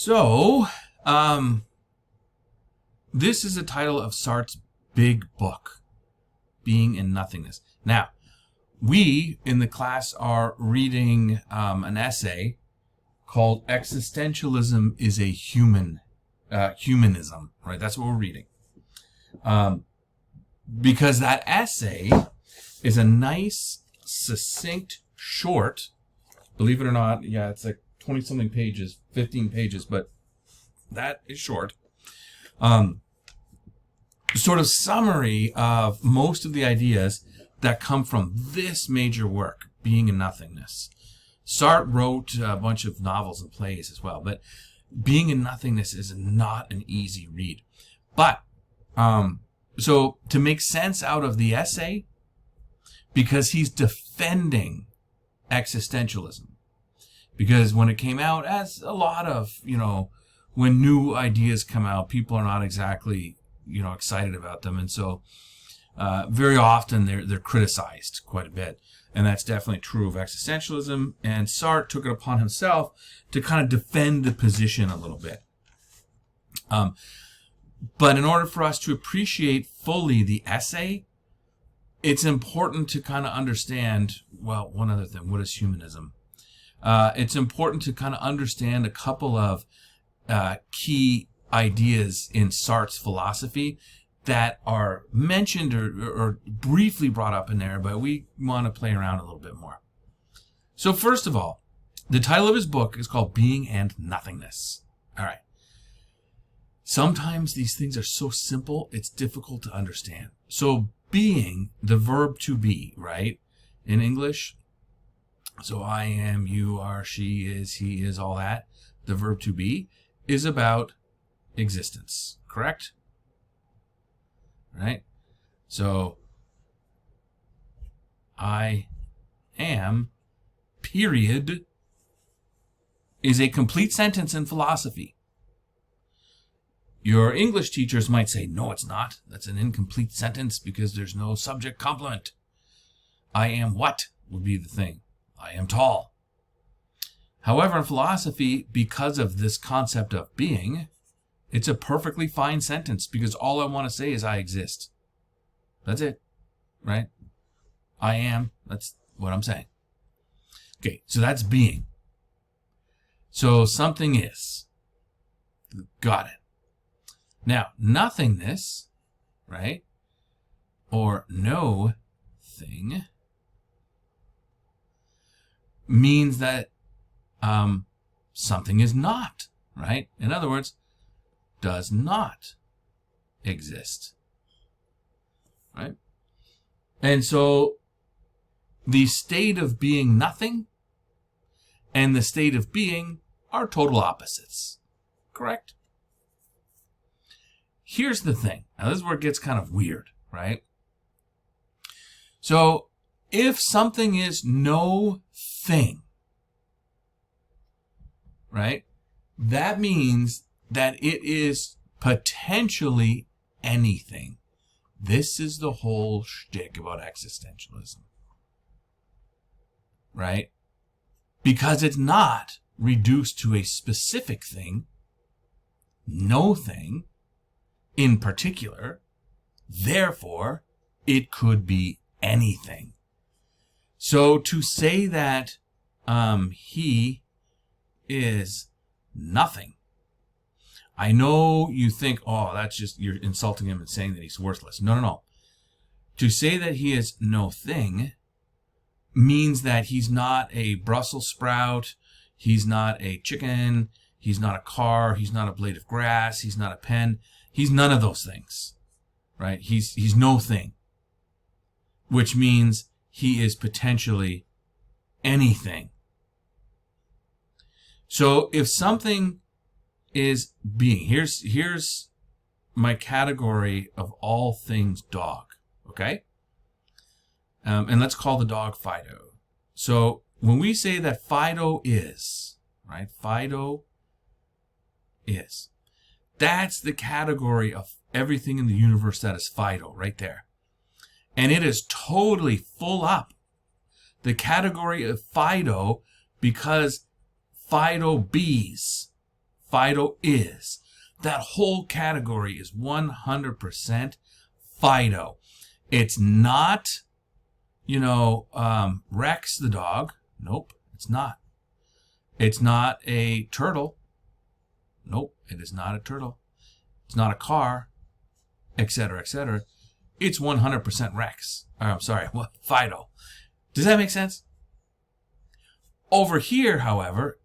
So, this is the title of Sartre's big book, Being and Nothingness. Now, we in the class are reading an essay called Existentialism is a Humanism, right? That's what we're reading. Because that essay is a nice, succinct, short, believe it or not, yeah, it's like 20-something pages, 15 pages, but that is short. Sort of summary of most of the ideas that come from this major work, Being and Nothingness. Sartre wrote a bunch of novels and plays as well, but Being and Nothingness is not an easy read. But, so to make sense out of the essay, because he's defending existentialism. Because when it came out, as a lot of, when new ideas come out, people are not exactly, excited about them. And so very often they're criticized quite a bit. And that's definitely true of existentialism. And Sartre took it upon himself to kind of defend the position a little bit. But in order for us to appreciate fully the essay, it's important to kind of understand, well, one other thing, what is humanism? It's important to kind of understand a couple of key ideas in Sartre's philosophy that are mentioned or briefly brought up in there, but we want to play around a little bit more. So first of all, the title of his book is called Being and Nothingness. All right. Sometimes these things are so simple, it's difficult to understand. So being, the verb to be, right? In English, so I am, you are, she is, he is, all that. The verb to be is about existence, correct? Right? So, I am, period, is a complete sentence in philosophy. Your English teachers might say, no, it's not. That's an incomplete sentence because there's no subject complement. I am what would be the thing. I am tall. However, in philosophy, because of this concept of being, it's a perfectly fine sentence because all I want to say is I exist. That's it, right? I am, that's what I'm saying. Okay, so that's being. So something is. Got it. Now, nothingness, right, or no thing, means that something is not, right? In other words, does not exist, right? And so the state of being nothing and the state of being are total opposites, correct? Here's the thing. Now, this is where it gets kind of weird, right? So, if something is no thing, right, that means that it is potentially anything. This is the whole shtick about existentialism, right? Because it's not reduced to a specific thing, no thing, in particular, therefore, it could be anything. So to say that he is nothing, I know you think, oh, that's just, you're insulting him and saying that he's worthless. No, no, no. To say that he is no thing means that he's not a Brussels sprout, he's not a chicken, he's not a car, he's not a blade of grass, he's not a pen. He's none of those things, right? He's no thing, which means he is potentially anything. So if something is being, here's my category of all things dog, okay? And let's call the dog Fido. So when we say that Fido is, right? Fido is. That's the category of everything in the universe that is Fido, right there. And it is totally full up. The category of Fido because Fido bees. Fido is. That whole category is 100% Fido. It's not, Rex the dog. Nope, it's not. It's not a turtle. Nope, it is not a turtle. It's not a car, etc., etc. It's 100% Rex. Fido. Does that make sense? Over here, however,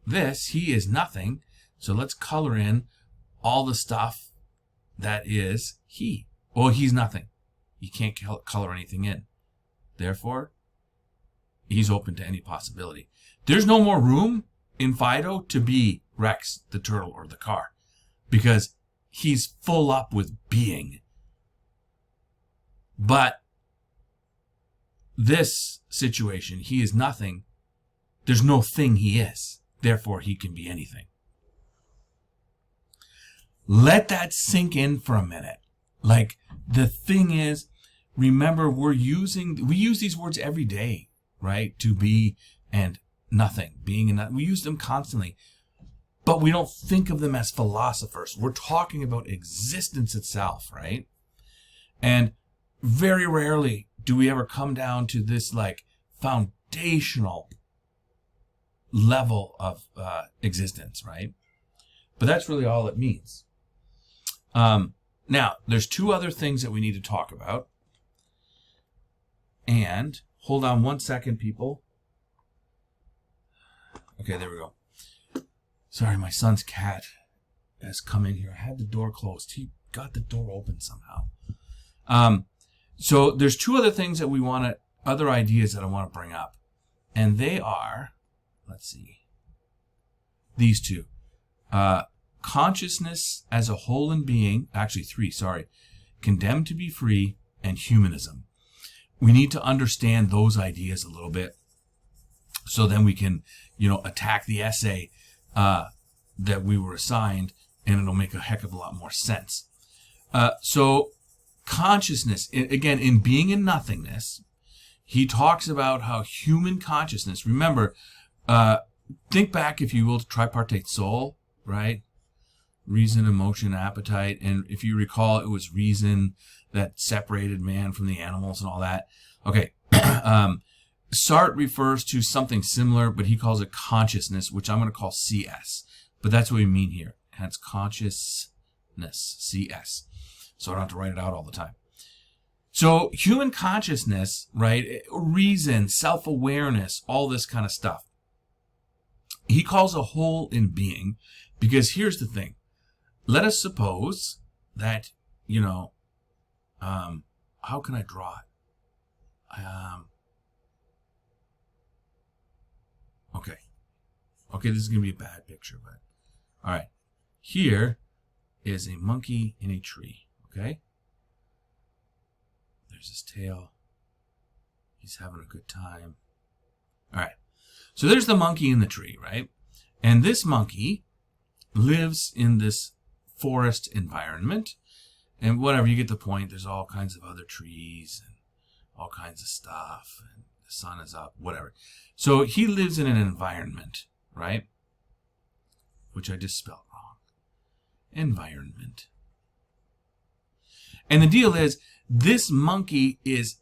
he is nothing. So let's color in all the stuff that is he. Well, he's nothing. You can't color anything in. Therefore, he's open to any possibility. There's no more room in Fido to be Rex, the turtle, or the car, because he's full up with being. But this situation, he is nothing. There's no thing he is. Therefore, he can be anything. Let that sink in for a minute. Like, the thing is, remember, we use these words every day, right? To be and nothing, being and nothing. We use them constantly, but we don't think of them as philosophers. We're talking about existence itself, right? And very rarely do we ever come down to this like foundational level of existence, right? But that's really all it means. Now, there's two other things that we need to talk about. And hold on one second, people. Okay, there we go. Sorry, my son's cat has come in here. I had the door closed. He got the door open somehow. So there's two other things that other ideas that I want to bring up. And they are, let's see, these two. Consciousness as a whole in being, actually three, sorry. Condemned to be free, and humanism. We need to understand those ideas a little bit, so then we can, attack the essay that we were assigned, and it'll make a heck of a lot more sense. So consciousness, again, in being and nothingness, he talks about how human consciousness, remember, think back, if you will, to tripartite soul, right? Reason, emotion, appetite. And if you recall, it was reason that separated man from the animals and all that. Okay. Sartre refers to something similar, but he calls it consciousness, which I'm going to call CS. But that's what we mean here. Hence consciousness, CS. So I don't have to write it out all the time. So human consciousness, right? Reason, self-awareness, all this kind of stuff. He calls a whole in being, because here's the thing. Let us suppose that, how can I draw it? Okay, this is going to be a bad picture, but all right. Here is a monkey in a tree, okay? There's his tail. He's having a good time. All right. So there's the monkey in the tree, right? And this monkey lives in this forest environment, and whatever, you get the point. There's all kinds of other trees and all kinds of stuff, and the sun is up, whatever. So he lives in an environment, right? Which I just spelled wrong. Environment. And the deal is, this monkey is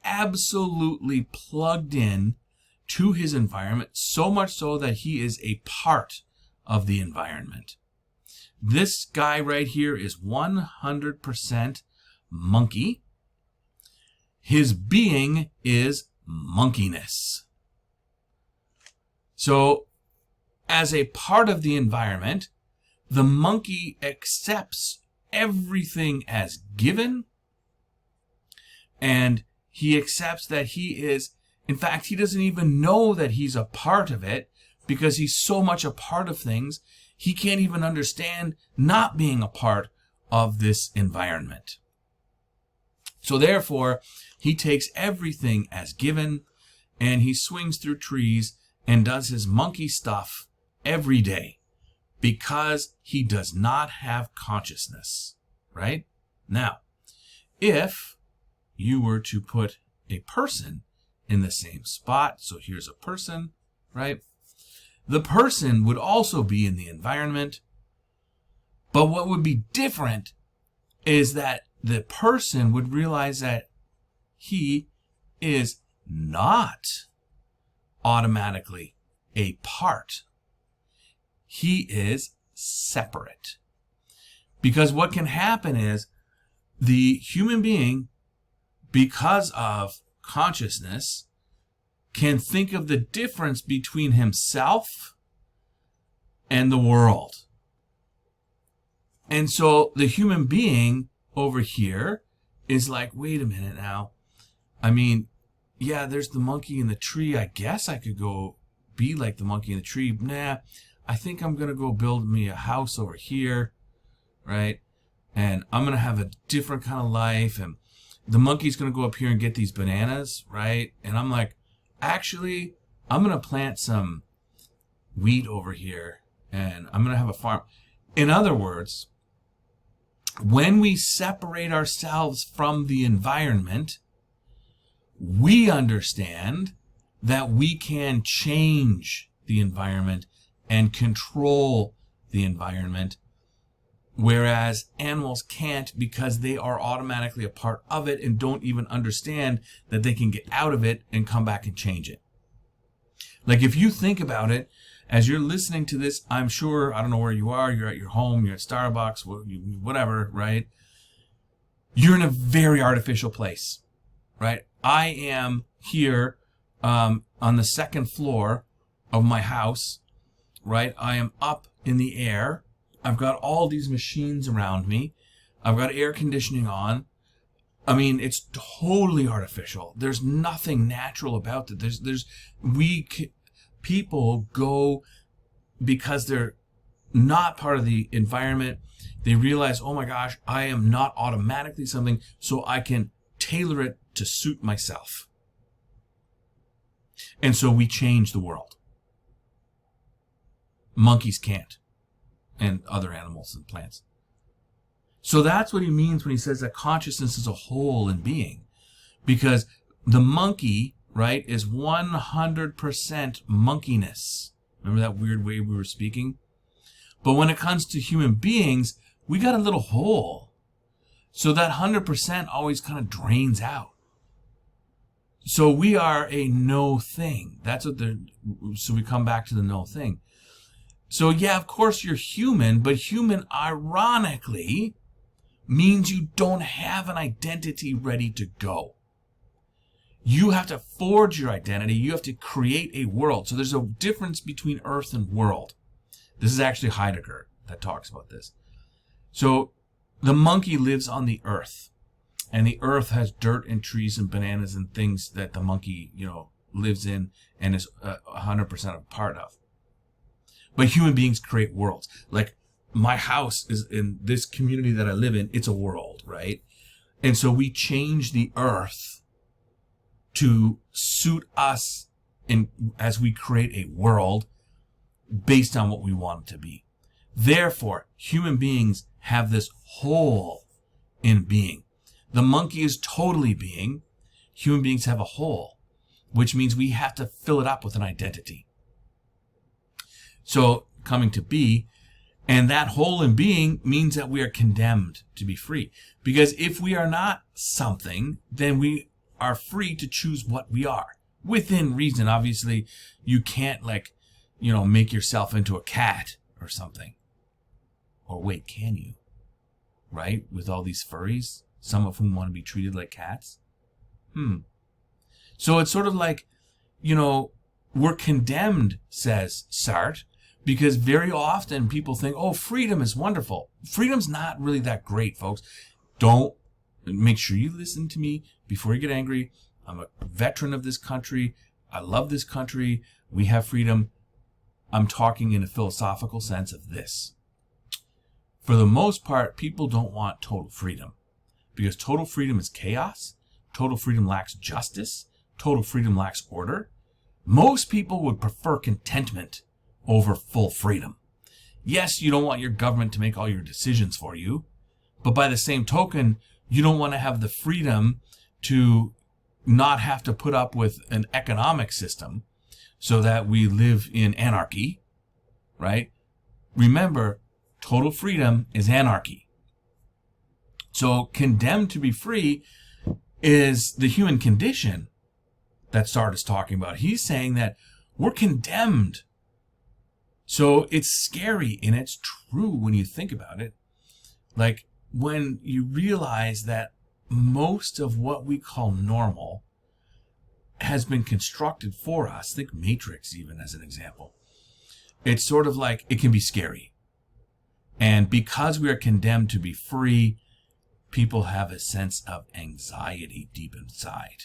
absolutely plugged in to his environment, so much so that he is a part of the environment. This guy right here is 100% monkey. His being is monkeyness. So, as a part of the environment, the monkey accepts everything as given, and he accepts that he is, in fact, he doesn't even know that he's a part of it, because he's so much a part of things, he can't even understand not being a part of this environment. So therefore, he takes everything as given, and he swings through trees and does his monkey stuff every day, because he does not have consciousness, right? Now, if you were to put a person in the same spot, so here's a person, right? The person would also be in the environment, but what would be different is that the person would realize that he is not automatically a part. He is separate. Because what can happen is the human being, because of consciousness, can think of the difference between himself and the world. And so the human being over here is like, wait a minute now. I mean, yeah, there's the monkey in the tree. I guess I could go be like the monkey in the tree. Nah, I think I'm going to go build me a house over here, right? And I'm going to have a different kind of life. And the monkey's going to go up here and get these bananas, right? And I'm like, actually, I'm going to plant some wheat over here. And I'm going to have a farm. In other words, when we separate ourselves from the environment, we understand that we can change the environment and control the environment, whereas animals can't because they are automatically a part of it and don't even understand that they can get out of it and come back and change it. Like if you think about it, as you're listening to this, I'm sure, I don't know where you are, you're at your home, you're at Starbucks, whatever, right? You're in a very artificial place, right? I am here on the second floor of my house, right? I am up in the air. I've got all these machines around me. I've got air conditioning on. I mean, it's totally artificial. There's nothing natural about it. People go because they're not part of the environment. They realize, oh my gosh, I am not automatically something, so I can tailor it to suit myself. And so we change the world. Monkeys can't, and other animals and plants. So that's what he means when he says that consciousness is a whole in being. Because the monkey, right, is 100% monkeyness. Remember that weird way we were speaking? But when it comes to human beings, we got a little hole. So that 100% always kind of drains out. So we are a no thing. So we come back to the no thing. So yeah, of course you're human, but human ironically means you don't have an identity ready to go. You have to forge your identity. You have to create a world. So there's a difference between earth and world. This is actually Heidegger that talks about this. So the monkey lives on the earth, and the earth has dirt and trees and bananas and things that the monkey, lives in and is 100% a part of. But human beings create worlds. Like my house is in this community that I live in. It's a world, right? And so we change the earth to suit us as we create a world based on what we want it to be. Therefore, human beings have this whole in being. The monkey is totally being. Human beings have a whole, which means we have to fill it up with an identity. So, coming to be, and that whole in being means that we are condemned to be free. Because if we are not something, then we are free to choose what we are. Within reason, obviously, you can't make yourself into a cat or something. Or wait, can you? Right? With all these furries, some of whom want to be treated like cats. So it's sort of like, we're condemned, says Sartre, because very often people think, oh, freedom is wonderful. Freedom's not really that great, folks. Make sure you listen to me before you get angry. I'm a veteran of this country. I love this country. We have freedom. I'm talking in a philosophical sense of this. For the most part, people don't want total freedom, because total freedom is chaos. Total freedom lacks justice. Total freedom lacks order. Most people would prefer contentment over full freedom. Yes, you don't want your government to make all your decisions for you, but by the same token, you don't want to have the freedom to not have to put up with an economic system. so that we live in anarchy, right? Remember, total freedom is anarchy. So condemned to be free is the human condition that Sartre is talking about. He's saying that we're condemned. So it's scary, and it's true when you think about it. Like, when you realize that most of what we call normal has been constructed for us, think Matrix even as an example, it's sort of like, it can be scary. And because we are condemned to be free, people have a sense of anxiety deep inside.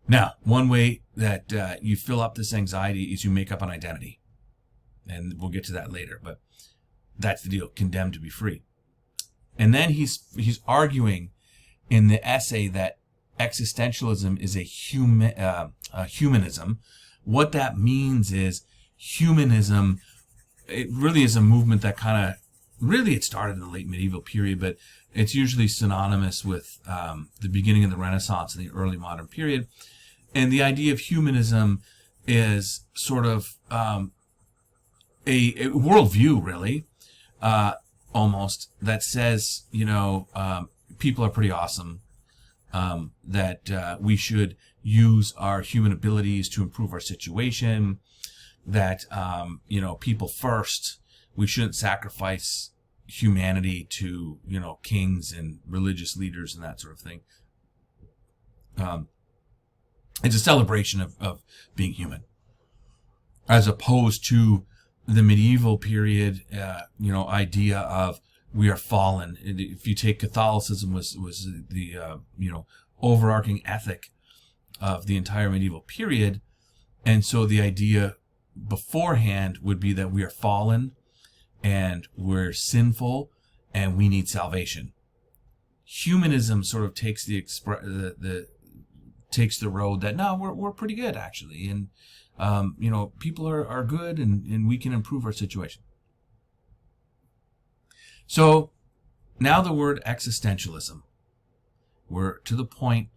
Now, one way that you fill up this anxiety is you make up an identity. And we'll get to that later, but that's the deal, condemned to be free. And then he's arguing in the essay that existentialism is a humanism. What that means is humanism, it really is a movement that kind of, really it started in the late medieval period, but it's usually synonymous with the beginning of the Renaissance and the early modern period. And the idea of humanism is sort of a worldview, really, almost, that says, people are pretty awesome, that we should use our human abilities to improve our situation, that, people first, we shouldn't sacrifice humanity to, kings and religious leaders and that sort of thing. It's a celebration of being human, as opposed to the medieval period, idea of we are fallen. If you take Catholicism, was the overarching ethic of the entire medieval period, and so the idea beforehand would be that we are fallen and we're sinful and we need salvation. Humanism sort of takes takes the road that no, we're pretty good actually, and people are good, and we can improve our situation. So now the word existentialism, we're to the point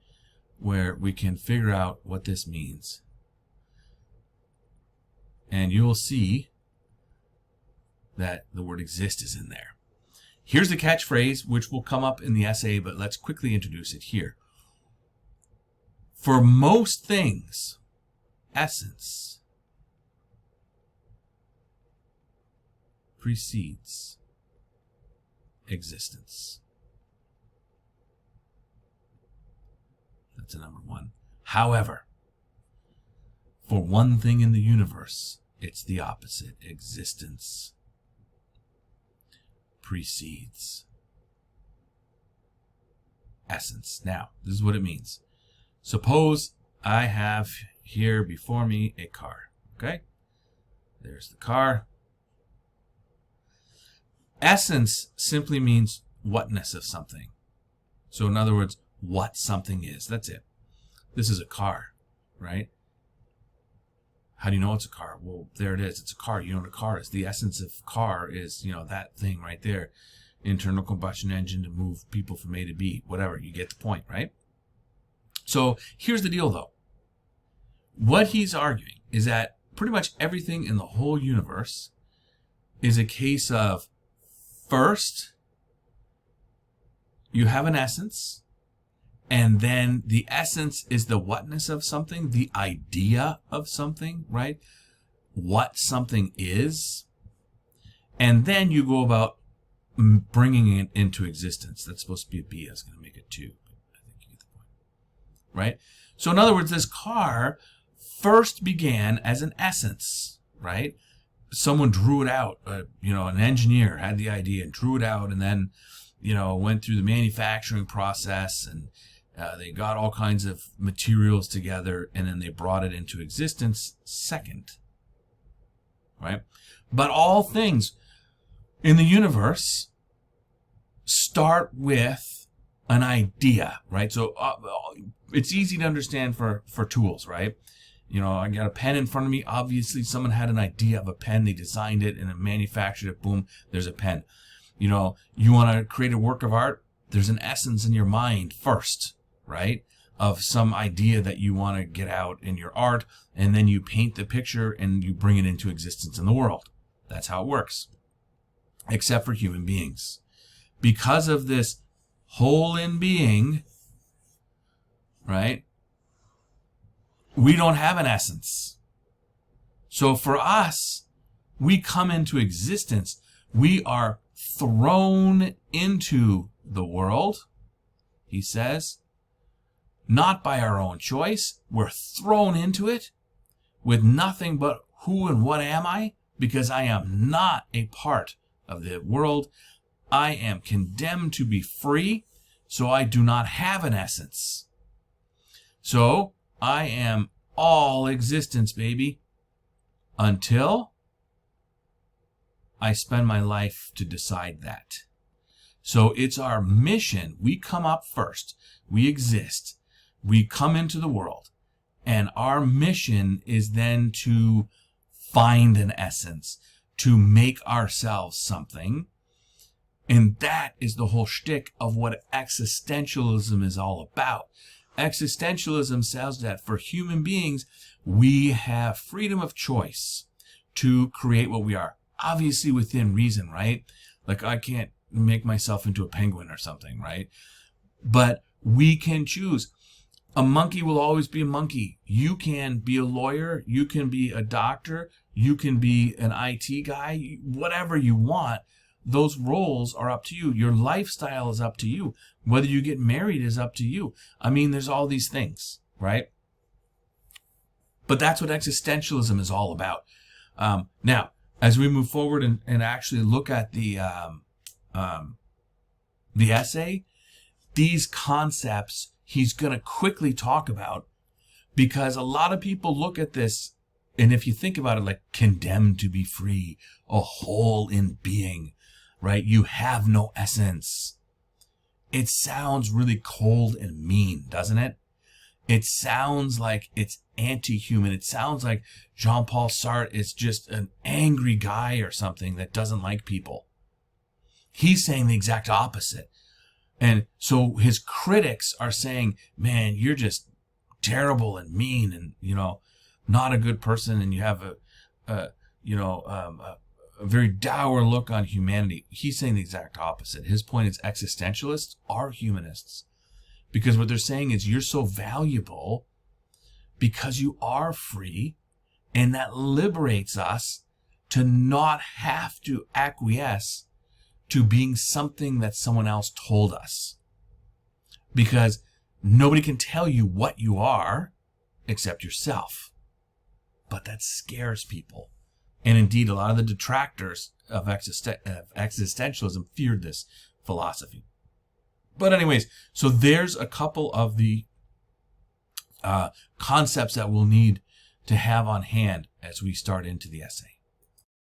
where we can figure out what this means, and you will see that the word exist is in there. Here's the catchphrase, which will come up in the essay, but let's quickly introduce it here. For most things, essence precedes existence. That's a number one. However, for one thing in the universe, it's the opposite. Existence precedes essence. Now, this is what it means. Suppose I have here before me a car. Okay? There's the car. Essence simply means whatness of something. So in other words, what something is. That's it. This is a car, right? How do you know it's a car? Well, there it is. It's a car. You know what a car is. The essence of car is, that thing right there. Internal combustion engine to move people from A to B. Whatever. You get the point, right? So here's the deal, though. What he's arguing is that pretty much everything in the whole universe is a case of, first, you have an essence, and then the essence is the whatness of something, the idea of something, right? What something is. And then you go about bringing it into existence. That's supposed to be a B. I was going to make it 2. I think you get the point. Right? So in other words, this car first began as an essence, right? Someone drew it out. An engineer had the idea and drew it out, and then, went through the manufacturing process, and they got all kinds of materials together, and then they brought it into existence second, right? But all things in the universe start with an idea, right? So it's easy to understand for tools, right? I got a pen in front of me. Obviously, someone had an idea of a pen. They designed it and manufactured it. Boom, there's a pen. You want to create a work of art. There's an essence in your mind first, right? of some idea that you want to get out in your art, and then you paint the picture and you bring it into existence in the world. That's how it works. Except for human beings. Because of this whole in being, right, we don't have an essence. So for us, we come into existence. We are thrown into the world, he says, not by our own choice. We're thrown into it with nothing but who and what am I? Because I am not a part of the world. I am condemned to be free, so I do not have an essence. So I am all existence, baby, until I spend my life to decide that. So it's our mission. We come up first. We exist. We come into the world. And our mission is then to find an essence, to make ourselves something. And that is the whole shtick of what existentialism is all about. Existentialism says that for human beings, we have freedom of choice to create what we are. Obviously within reason, right? Like I can't make myself into a penguin or something, right? But we can choose. A monkey will always be a monkey. You can be a lawyer. You can be a doctor. You can be an IT guy. Whatever you want. Those roles are up to you. Your lifestyle is up to you. Whether you get married is up to you. I mean, there's all these things, right? But that's what existentialism is all about. Now, as we move forward and actually look at the essay, these concepts he's going to quickly talk about, because a lot of people look at this, and if you think about it, like condemned to be free, a whole in being, right? You have no essence. It sounds really cold and mean, doesn't it? It sounds like it's anti-human. It sounds like Jean-Paul Sartre is just an angry guy or something that doesn't like people. He's saying the exact opposite. And so his critics are saying, man, you're just terrible and mean and, not a good person, and you have a very dour look on humanity. He's saying the exact opposite. His point is existentialists are humanists. Because what they're saying is you're so valuable because you are free, and that liberates us to not have to acquiesce to being something that someone else told us. Because nobody can tell you what you are except yourself. But that scares people. And indeed, a lot of the detractors of existentialism feared this philosophy. But anyways, so there's a couple of the concepts that we'll need to have on hand as we start into the essay.